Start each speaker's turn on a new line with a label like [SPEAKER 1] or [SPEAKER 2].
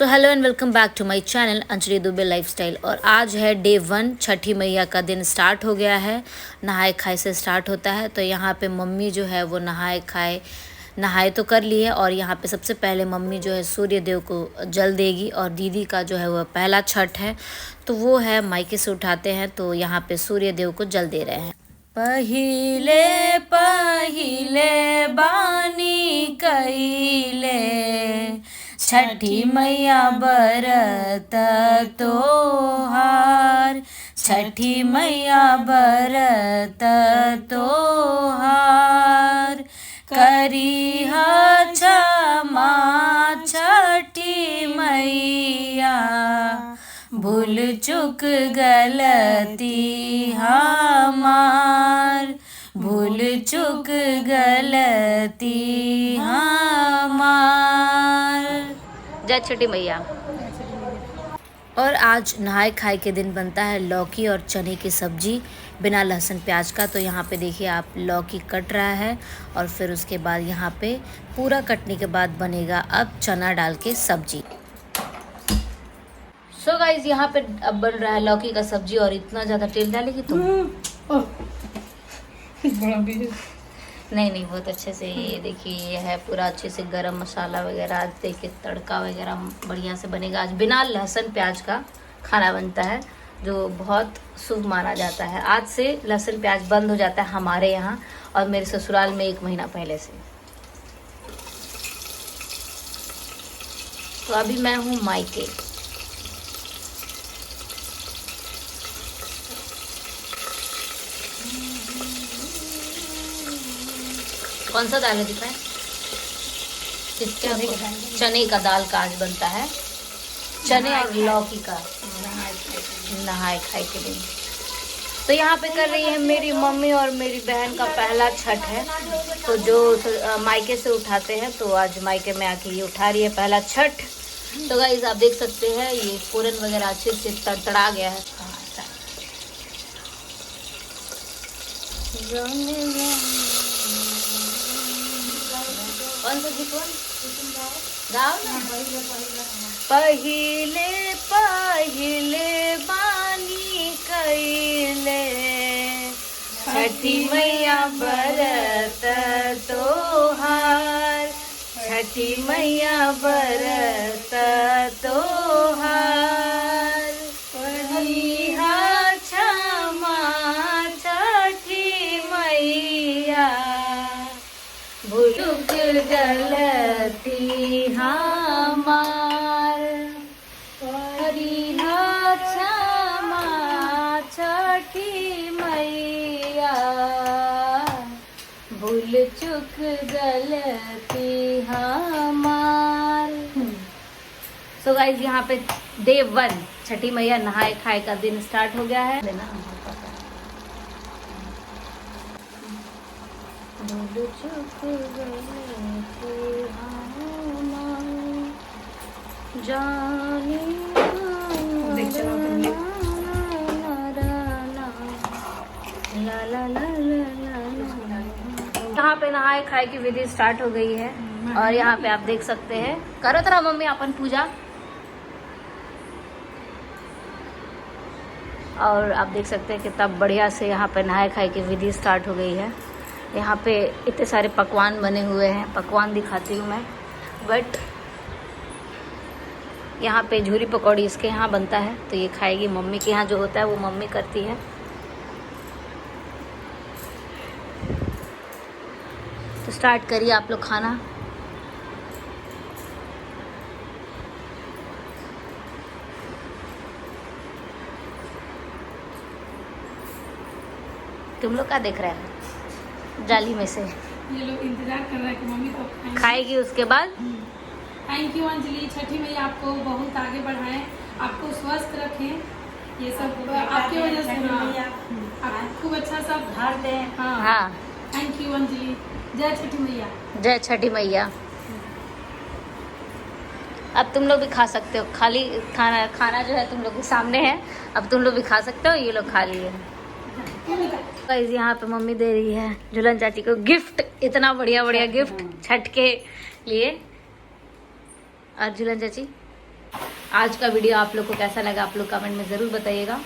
[SPEAKER 1] So hello and welcome back to my channel Anjali Dubey lifestyle. और आज है डे 1, छठी मैया का दिन स्टार्ट हो गया है। नहाए खाए से स्टार्ट होता है। तो यहाँ पे मम्मी जो है वो नहाए तो कर ली है। और यहाँ पे सबसे पहले मम्मी जो है सूर्य देव को जल देगी। और दीदी का जो है वह पहला छठ है तो वो है मायके से उठाते हैं। तो यहाँ पे सूर्य देव को जल दे रहे हैं। पहिले पहिले बानी कइले छठी मैया बरत तोहार, छठी मैया बरत तोहार। करिहा क्षमा छठी मैया, भूल चुक गलती हमार, भूल चुक गलती हमार। जय छठी मैया। और आज नहाए खाए के दिन बनता है लौकी और चने की सब्जी बिना लहसुन प्याज का। तो यहाँ पे देखिए आप लौकी कट रहा है और फिर उसके बाद यहाँ पे पूरा कटने के बाद बनेगा अब चना डाल के सब्जी। सो गाइज यहाँ पे अब बन रहा है लौकी का सब्जी। और इतना ज़्यादा तेल डालेगी तुम? नहीं बहुत अच्छे से। ये देखिए ये है पूरा अच्छे से गरम मसाला वगैरह। आज देखिए तड़का वगैरह बढ़िया से बनेगा। आज बिना लहसुन प्याज का खाना बनता है जो बहुत शुभ माना जाता है। आज से लहसुन प्याज बंद हो जाता है हमारे यहाँ और मेरे ससुराल में 1 महीना पहले से। तो अभी मैं हूँ मायके। कौन सा दाल है दिखाएं? किसके? चने का दाल का आज बनता है। चने और लौकी का नहाए खाए के दिन। तो यहाँ पे कर रही है मेरी मम्मी और मेरी बहन का पहला छठ है। तो जो मायके से उठाते हैं तो आज मायके में आके ये उठा रही है पहला छठ। तो गाइस आप देख सकते हैं ये फोरन वगैरह अच्छे से तड़तड़ा गया है। कौन सा गीत गाओ ना? पहिले पहिले बानी कइले छठी मैया बरत तोहार, छठी मैया बरत तोहार। करिहा क्षमा छठी मैया, भूल गलती हमार। करिहा क्षमा छठी मैया, भूल चुक गलती हमार। सो गाइज यहाँ पे डे 1 छठी मैया नहाए खाए का दिन स्टार्ट हो गया है। यहाँ पे नहाए खाए की विधि स्टार्ट हो गई है। और यहाँ पे आप देख सकते हैं करो तरह मम्मी अपन पूजा। और आप देख सकते हैं कितना बढ़िया से यहाँ पे नहाए खाए की विधि स्टार्ट हो गई है। यहाँ पे इतने सारे पकवान बने हुए हैं। पकवान दिखाती हूँ मैं। बट यहाँ पे झूरी पकौड़ी इसके यहाँ बनता है तो ये खाएगी। मम्मी के यहाँ जो होता है वो मम्मी करती है। तो स्टार्ट करिए आप लोग खाना। तुम लोग क्या देख रहे हैं जाली में से?
[SPEAKER 2] ये लोग इंतजार कर रहे हैं कि मम्मी को
[SPEAKER 1] खाएगी उसके बाद।
[SPEAKER 2] Thank you Anjali. छठी मैया आपको बहुत आगे बढ़ाएं, आपको स्वस्थ रखें। ये सब आपकी वजह से आप खूब अच्छा सब धार दें।
[SPEAKER 1] हाँ
[SPEAKER 2] थैंक यू अंजलि। जय छठी मैया।
[SPEAKER 1] जय छठी मैया। अब तुम लोग भी खा सकते हो। खाली खाना जो है तुम लोग के सामने है। अब तुम लोग भी खा सकते हो। ये लोग खा लिए। गाइस यहाँ पे मम्मी दे रही है झूलन चाची को गिफ्ट। इतना बढ़िया बढ़िया गिफ्ट छठ के लिए। और झूलन चाची आज का वीडियो आप लोग को कैसा लगा आप लोग कमेंट में ज़रूर बताइएगा।